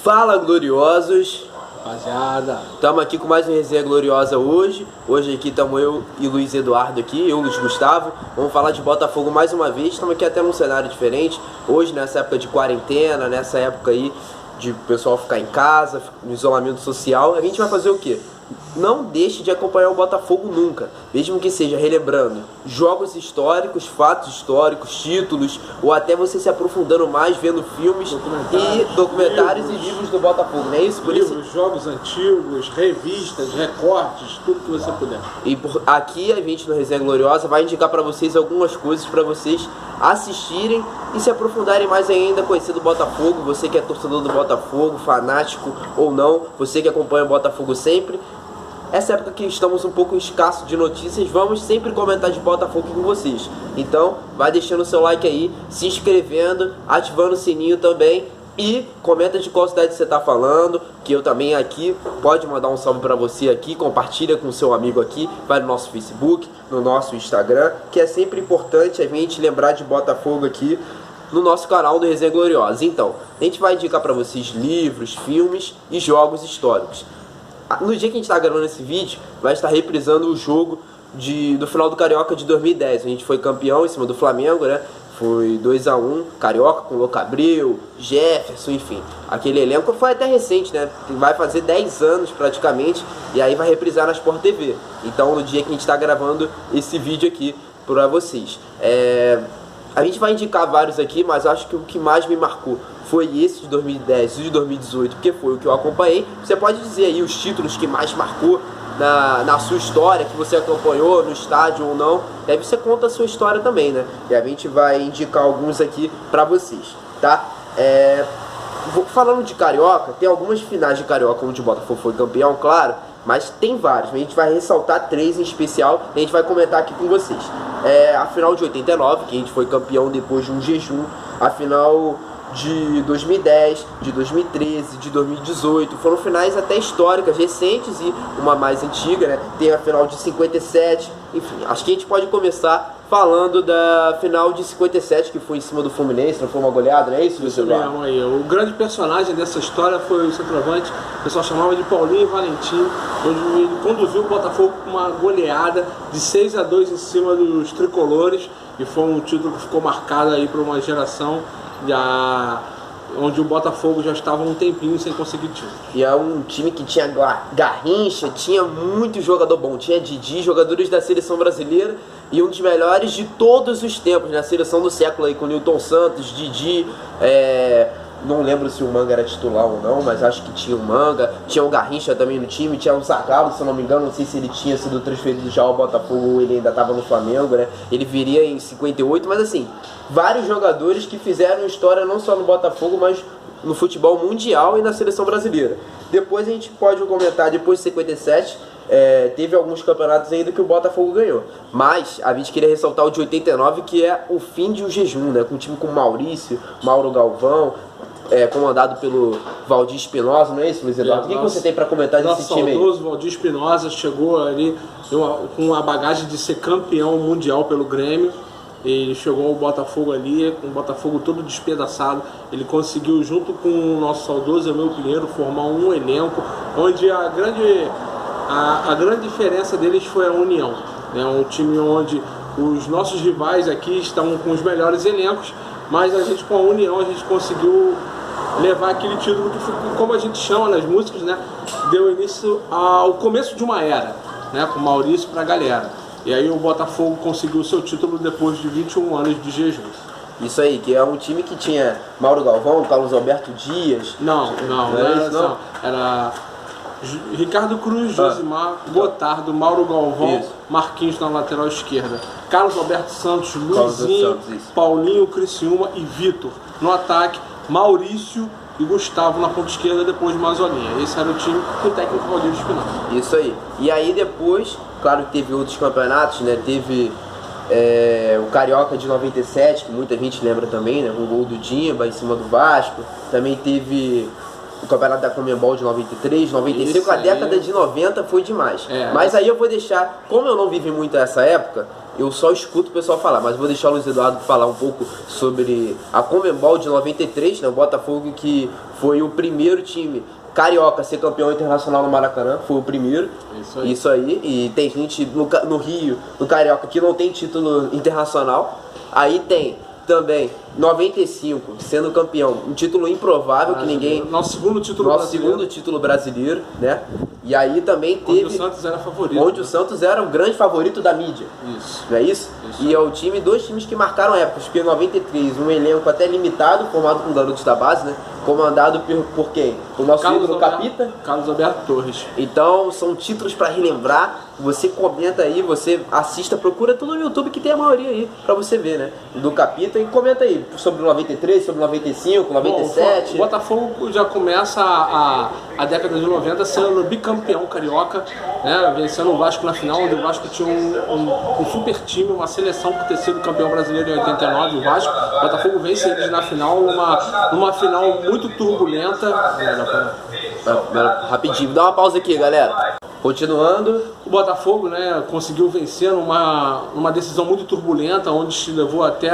Fala, gloriosos! Rapaziada, Estamos aqui com mais uma resenha gloriosa hoje. Hoje aqui estamos eu e Luiz Eduardo aqui, eu, Luiz Gustavo. Vamos falar de Botafogo mais uma vez. Estamos aqui até num cenário diferente. Hoje, nessa época de quarentena, nessa época aí de o pessoal ficar em casa, no isolamento social, a gente vai fazer o quê? Não deixe de acompanhar o Botafogo nunca, mesmo que seja relembrando jogos históricos, fatos históricos, títulos, ou até você se aprofundando mais vendo filmes e documentários e livros do Botafogo, não é isso? Por livros, isso, jogos antigos, revistas, recortes, tudo que você puder. E aqui a gente no Resenha Gloriosa vai indicar para vocês algumas coisas para vocês assistirem e se aprofundarem mais ainda, conhecendo o Botafogo. Você que é torcedor do Botafogo, fanático ou não, você que acompanha o Botafogo sempre. Essa época que estamos um pouco escasso de notícias, vamos sempre comentar de Botafogo com vocês. Então, vai deixando o seu like aí, se inscrevendo, ativando o sininho também e comenta de qual cidade você está falando, que eu também aqui, pode mandar um salve para você aqui, compartilha com o seu amigo aqui, vai no nosso Facebook, no nosso Instagram, que é sempre importante a gente lembrar de Botafogo aqui no nosso canal do Resenha Gloriosa. Então, a gente vai indicar para vocês livros, filmes e jogos históricos. No dia que a gente está gravando esse vídeo, vai estar reprisando o jogo do final do Carioca de 2010. A gente foi campeão em cima do Flamengo, né? Foi 2-1, Carioca com Louco Abreu, Jefferson, enfim. Aquele elenco foi até recente, né? Vai fazer 10 anos praticamente, e aí vai reprisar na Sport TV. Então, no dia que a gente está gravando esse vídeo aqui para vocês. A gente vai indicar vários aqui, mas acho que o que mais me marcou foi esse de 2010 e de 2018, porque foi o que eu acompanhei. Você pode dizer aí os títulos que mais marcou na sua história, que você acompanhou no estádio ou não. Daí você conta a sua história também, né? E a gente vai indicar alguns aqui pra vocês, tá? Falando de Carioca, tem algumas finais de Carioca onde o Botafogo foi campeão, claro, mas tem vários. A gente vai ressaltar 3 em especial e a gente vai comentar aqui com vocês. A final de 89, que a gente foi campeão depois de um jejum. A final de 2010, de 2013, de 2018, foram finais até históricas, recentes e uma mais antiga, né? Tem a final de 57, enfim, acho que a gente pode começar falando da final de 57, que foi em cima do Fluminense, não foi uma goleada, não é isso, Luiz Eduardo? Mesmo aí. O grande personagem dessa história foi o centroavante, o pessoal chamava de Paulinho Valentim, onde ele conduziu o Botafogo com uma goleada de 6-2 em cima dos tricolores, e foi um título que ficou marcado aí por uma geração onde o Botafogo já estava um tempinho sem conseguir título. E é um time que tinha Garrincha, tinha muito jogador bom, tinha Didi, jogadores da seleção brasileira e um dos melhores de todos os tempos, na seleção do século aí, com Nilton Santos, Didi, não lembro se o Manga era titular ou não, mas acho que tinha o Manga, tinha o Garrincha também no time, tinha o Zagallo, se eu não me engano, não sei se ele tinha sido transferido já ao Botafogo ou ele ainda estava no Flamengo, né? Ele viria em 58, mas assim, vários jogadores que fizeram história não só no Botafogo, mas no futebol mundial e na seleção brasileira. Depois a gente pode comentar, depois de 57, teve alguns campeonatos ainda que o Botafogo ganhou, mas a gente queria ressaltar o de 89, que é o fim de um jejum, né? Com um time com Maurício, Mauro Galvão, comandado pelo Valdir Espinosa, não é isso, Luiz Eduardo? O que você tem para comentar desse time aí? O saudoso Valdir Espinosa chegou ali com a bagagem de ser campeão mundial pelo Grêmio. Ele chegou ao Botafogo ali, com o Botafogo todo despedaçado. Ele conseguiu, junto com o nosso saudoso Emil Pinheiro, formar um elenco onde a grande diferença deles foi a união, né? Um time onde os nossos rivais aqui estão com os melhores elencos, mas a gente, com a união, a gente conseguiu levar aquele título que, como a gente chama nas músicas, né, deu início ao começo de uma era, né, com o Maurício para a galera. E aí o Botafogo conseguiu o seu título depois de 21 anos de jejum. Isso aí, que é um time que tinha Mauro Galvão, Carlos Alberto Dias. Não era Ricardo Cruz, Josimar, Gotardo, Mauro Galvão, isso. Marquinhos na lateral esquerda, Carlos Alberto Santos, Luizinho, Paulinho, Criciúma e Vitor. No ataque, Maurício e Gustavo na ponta esquerda, depois de Mazolinha. Esse era o time com o técnico Valdir Espinosa. Isso aí. E aí depois, claro que teve outros campeonatos, né? Teve o Carioca de 97, que muita gente lembra também, né? Um gol do Dimba em cima do Vasco. Também teve o campeonato da Conmebol de 93, 95, a década de 90 foi demais. Mas aí eu vou deixar, como eu não vivi muito essa época, eu só escuto o pessoal falar, mas vou deixar o Luiz Eduardo falar um pouco sobre a Conmebol de 93, né? O Botafogo, que foi o primeiro time carioca a ser campeão internacional no Maracanã, foi o primeiro. Isso aí. E tem gente no Rio, no Carioca, que não tem título internacional. Aí tem também 95 sendo campeão, um título improvável que ninguém. Nosso segundo título brasileiro, né? E aí também teve. Onde o Santos era favorito. Onde o Santos era o grande favorito da mídia. Isso. Não é isso? E é o time, dois times que marcaram épocas, porque em 93, um elenco até limitado, formado com garotos da base, né? Comandado por quem? O nosso ídolo Capita. Carlos Alberto Torres. Então são títulos para relembrar. Você comenta aí, você assista, procura tudo no YouTube que tem a maioria aí pra você ver, né? Do Capita, e comenta aí sobre o 93, sobre o 95, 97. Bom, o Botafogo já começa a década de 90 sendo bicampeão carioca, né? Vencendo o Vasco na final, onde o Vasco tinha um super time, uma seleção por ter sido campeão brasileiro em 89, o Vasco. O Botafogo vence eles na final, numa final muito turbulenta. Rapidinho, dá uma pausa aqui, galera. Continuando, o Botafogo, né, conseguiu vencer numa decisão muito turbulenta, onde se levou até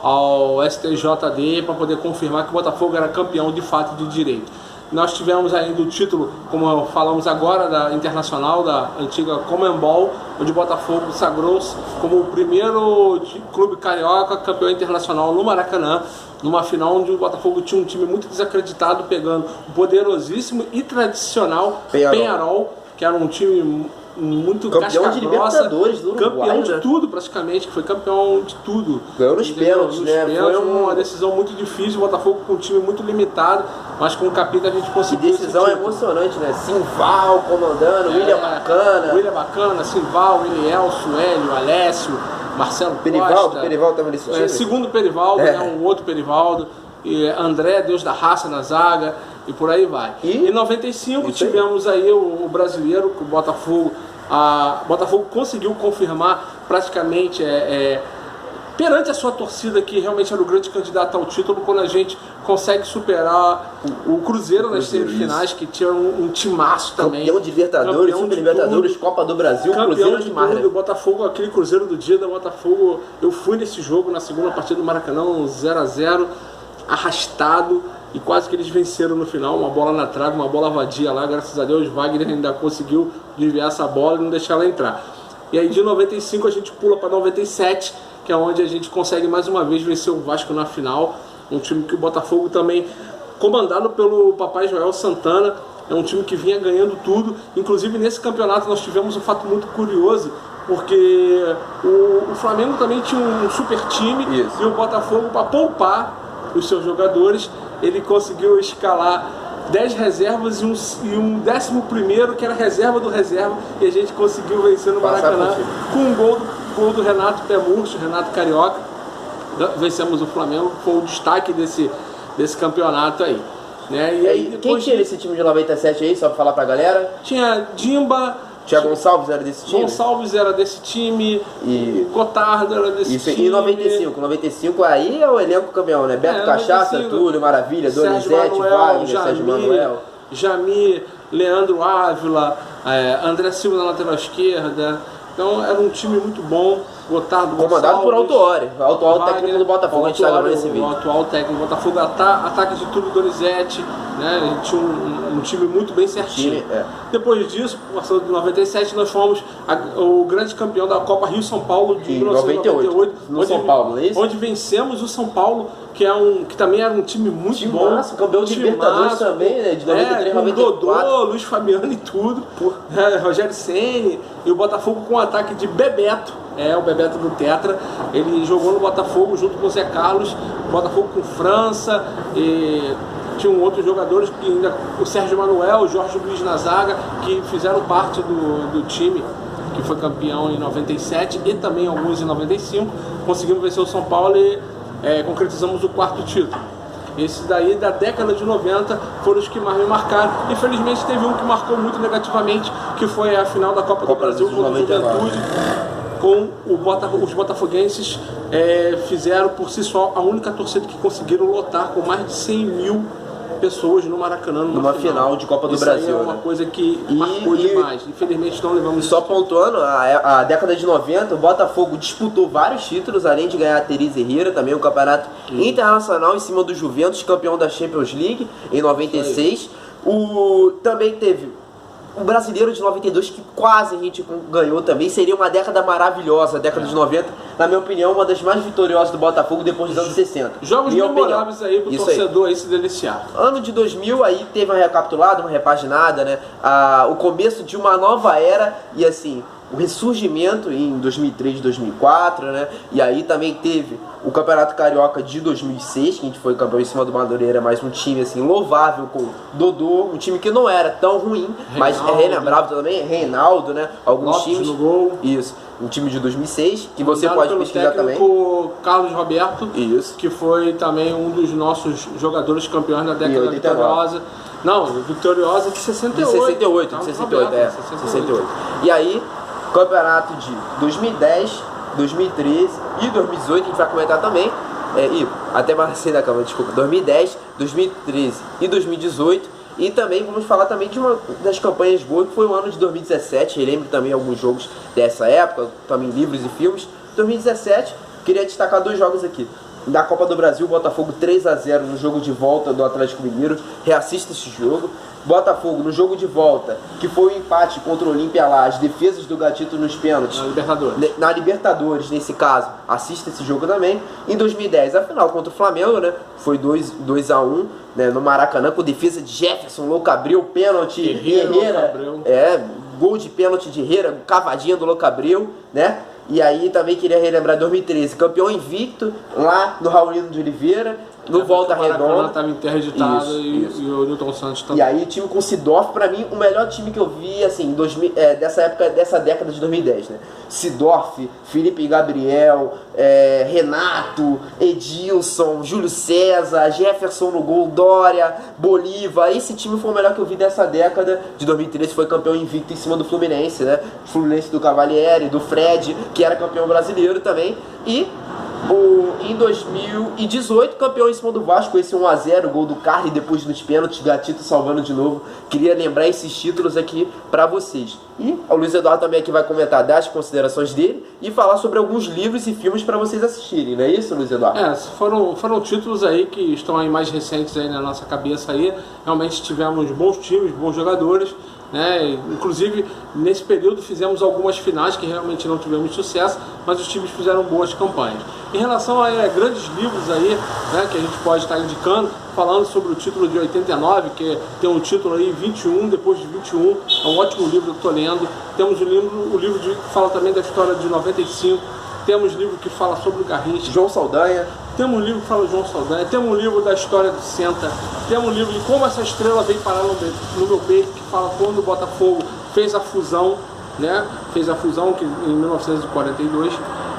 ao STJD para poder confirmar que o Botafogo era campeão de fato de direito. Nós tivemos ainda o título, como falamos agora, da Internacional, da antiga Conmebol, onde o Botafogo sagrou-se como o primeiro clube carioca campeão internacional no Maracanã, numa final onde o Botafogo tinha um time muito desacreditado, pegando o poderosíssimo e tradicional Peñarol, que era um time muito campeão de Libertadores do Uruguai, campeão de tudo praticamente, que foi campeão de tudo. Ganhou nos pênaltis, né? Foi uma decisão muito difícil, o Botafogo com um time muito limitado, mas com o Capita a gente conseguiu. Que decisão emocionante, né? Simval comandando, William Bacana, Simval, Williel, Suélio, Alessio, Marcelo Costa. Perivaldo também nesse time? Segundo Perivaldo, né? Um outro Perivaldo. E André, Deus da Raça na zaga, e por aí vai. Em 95 tivemos aí o brasileiro, que o Botafogo conseguiu confirmar praticamente perante a sua torcida, que realmente era o grande candidato ao título, quando a gente consegue superar o Cruzeiro nas semifinais, que tinha um timaço também. Campeão de Libertadores, Super Libertadores, Copa do Brasil, Cruzeiro de tudo. O Botafogo, aquele Cruzeiro do dia do Botafogo, eu fui nesse jogo na segunda partida do Maracanã, 0-0, arrastado, e quase que eles venceram no final, uma bola na trave, uma bola vadia lá, graças a Deus Wagner ainda conseguiu desviar essa bola e não deixar ela entrar. E aí de 95 a gente pula para 97, que é onde a gente consegue mais uma vez vencer o Vasco na final, um time que o Botafogo também, comandado pelo papai Joel Santana, é um time que vinha ganhando tudo. Inclusive nesse campeonato nós tivemos um fato muito curioso, porque o Flamengo também tinha um super time. E o Botafogo, para poupar os seus jogadores, ele conseguiu escalar 10 reservas e um 11º que era reserva do reserva, e a gente conseguiu vencer no Maracanã com um gol do Renato Pé Murcho, Renato Carioca. Vencemos o Flamengo, foi o destaque desse campeonato aí, né? E aí quem tinha esse time de 97 aí, só pra falar pra galera? Tinha Dimba, Thiago Gonçalves era desse time? Gonçalves era desse time, o Gotardo era desse time. E 95 aí é o elenco campeão, né? Beto Cachaça, Túlio, Maravilha, Donizete, Wagner, Sérgio Manuel, Jamir, Leandro Ávila, André Silva na lateral esquerda. Então era um time muito bom. Gotardo, comandado por Autuori, o atual técnico do Botafogo, a gente está gravando esse vídeo. O atual técnico do Botafogo, ataque de tudo, Donizete, né? A gente tinha um time muito bem certinho. Depois disso, passando de 97, nós fomos o grande campeão da Copa Rio-São Paulo de 1998, no São Paulo, não é isso? Onde vencemos o São Paulo, que também era um time muito bom. Massa, campeão de Libertadores também, né? De 93, 94. Dodô, Luiz Fabiano e tudo. Rogério Ceni, e o Botafogo com o ataque de Bebeto. O Bebeto do Tetra, ele jogou no Botafogo junto com o Zé Carlos, Botafogo com França, e tinham outros jogadores, que ainda, o Sérgio Manuel, o Jorge Luiz na zaga, que fizeram parte do time, que foi campeão em 97 e também alguns em 95. Conseguimos vencer o São Paulo e concretizamos o 4º título. Esses daí da década de 90 foram os que mais me marcaram. Infelizmente teve um que marcou muito negativamente, que foi a final da Copa do Brasil contra o Juventude. Com os botafoguenses fizeram por si só a única torcida que conseguiram lotar com mais de 100 mil pessoas no Maracanã numa final de Copa do Brasil. Aí é uma coisa que marcou demais. Infelizmente não levamos. Só pontuando, a década de 90, o Botafogo disputou vários títulos, além de ganhar a Teresa Herrera, também um campeonato internacional em cima do Juventus, campeão da Champions League em 96. Também teve o Brasileiro de 92, que quase a gente ganhou também. Seria uma década maravilhosa, a década de 90. Na minha opinião, uma das mais vitoriosas do Botafogo depois dos anos 60. Jogos memoráveis aí pro torcedor aí se deliciar. Ano de 2000, aí teve uma recapitulada, uma repaginada, né? O começo de uma nova era e assim, o ressurgimento em 2003, 2004, né? E aí também teve o Campeonato Carioca de 2006, que a gente foi campeão em cima do Madureira, mas um time assim louvável com Dodô, um time que não era tão ruim, mas é relembrado também, Reinaldo, né? Alguns Lopes times. No gol. Isso, um time de 2006, que você pode pesquisar também. O Carlos Roberto, isso, que foi também um dos nossos jogadores campeões da década vitoriosa. Não, vitoriosa de 68. De 68, de 68, é, 68. E aí, campeonato de 2010, 2013 e 2018, a gente vai comentar também. Até marcei da cama, desculpa. 2010, 2013 e 2018. E também vamos falar também de uma das campanhas boas, que foi o ano de 2017. Relembro também alguns jogos dessa época, também livros e filmes. 2017, queria destacar dois jogos aqui. Da Copa do Brasil, Botafogo 3-0 no jogo de volta do Atlético Mineiro. Reassista esse jogo. Botafogo no jogo de volta, que foi o empate contra o Olímpia lá, as defesas do Gatito nos pênaltis. Na Libertadores, nesse caso. Assista esse jogo também. Em 2010, a final contra o Flamengo, né? Foi 2-1, né? No Maracanã, com defesa de Jefferson, Loucabreu, pênalti, Herrera. Gol de pênalti de Herrera, cavadinha do Loucabreu, né? E aí também queria relembrar 2013, campeão invicto lá no Raulino de Oliveira, no Volta Redonda. Estava interditado e o Newton Santos também. E aí time com Sidorf, pra mim, o melhor time que eu vi, assim, dessa década de 2010, né? Sidorf, Felipe Gabriel, Renato, Edilson, Júlio César, Jefferson no gol, Dória, Bolívar. Esse time foi o melhor que eu vi dessa década de 2013, foi campeão invicto em cima do Fluminense, né? Fluminense do Cavalieri, do Fred, que era campeão brasileiro também. E em 2018, campeão em cima do Vasco, esse 1-0, gol do Carly depois nos pênaltis, Gatito salvando de novo. Queria lembrar esses títulos aqui pra vocês. E o Luiz Eduardo também aqui vai comentar das considerações dele e falar sobre alguns livros e filmes pra vocês assistirem, não é isso, Luiz Eduardo? Foram títulos aí que estão aí mais recentes aí na nossa cabeça aí. Realmente tivemos bons times, bons jogadores, né? Inclusive nesse período fizemos algumas finais que realmente não tivemos sucesso, mas os times fizeram boas campanhas. Em relação a grandes livros aí, né, que a gente pode estar indicando, falando sobre o título de 89, que tem um título aí 21, depois de 21, é um ótimo livro que eu estou lendo. Temos o livro que fala também da história de 95, temos livro que fala sobre o Garrincha, João Saldanha. Temos um livro que fala de João Saldanha, temos um livro da história do Senta, temos um livro de como essa estrela veio parar no meu peito, que fala quando o Botafogo fez a fusão, né? Fez a fusão em 1942.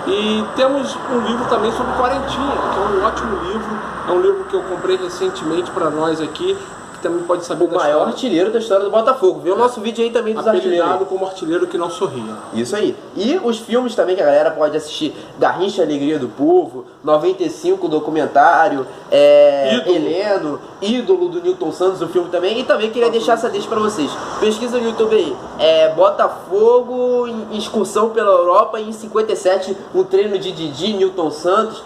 E temos um livro também sobre Quarentinha, que é um ótimo livro, é um livro que eu comprei recentemente para nós aqui, que também pode saber o maior artilheiro da história do Botafogo. Vê o nosso vídeo aí também dos artilheiros. Apelidado como artilheiro que não sorria. Isso aí. E os filmes também que a galera pode assistir: Garrincha, Alegria do Povo, 95, documentário, Heleno, Ídolo do Newton Santos, o filme também. E também queria deixar essa deixa pra vocês. Pesquisa no YouTube aí. Botafogo em excursão pela Europa em 57, um treino de Didi, Newton Santos.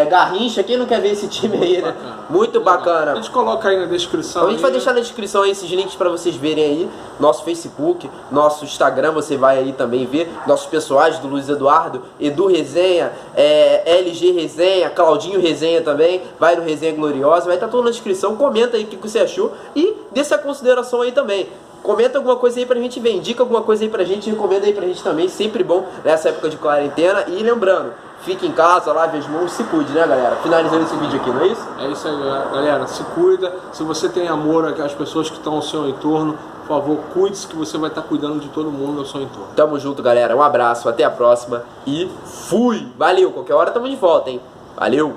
Garrincha, quem não quer ver esse time aí, né? Muito bacana. A gente coloca aí na descrição. A gente vai deixar na descrição aí esses links para vocês verem aí. Nosso Facebook, nosso Instagram, você vai aí também ver. Nossos pessoais do Luiz Eduardo, Edu Resenha, LG Resenha, Claudinho Resenha também. Vai no Resenha Gloriosa, vai estar tudo na descrição. Comenta aí o que você achou e dê essa consideração aí também. Comenta alguma coisa aí pra gente ver, indica alguma coisa aí pra gente, recomenda aí pra gente também, sempre bom nessa época de quarentena. E lembrando, fique em casa, lave as mãos, se cuide, né, galera? Finalizando esse vídeo aqui, não é isso? É isso aí, galera, se cuida. Se você tem amor às pessoas que estão ao seu entorno, por favor, cuide-se, que você vai estar cuidando de todo mundo ao seu entorno. Tamo junto, galera, um abraço, até a próxima e fui! Valeu, qualquer hora tamo de volta, hein? Valeu!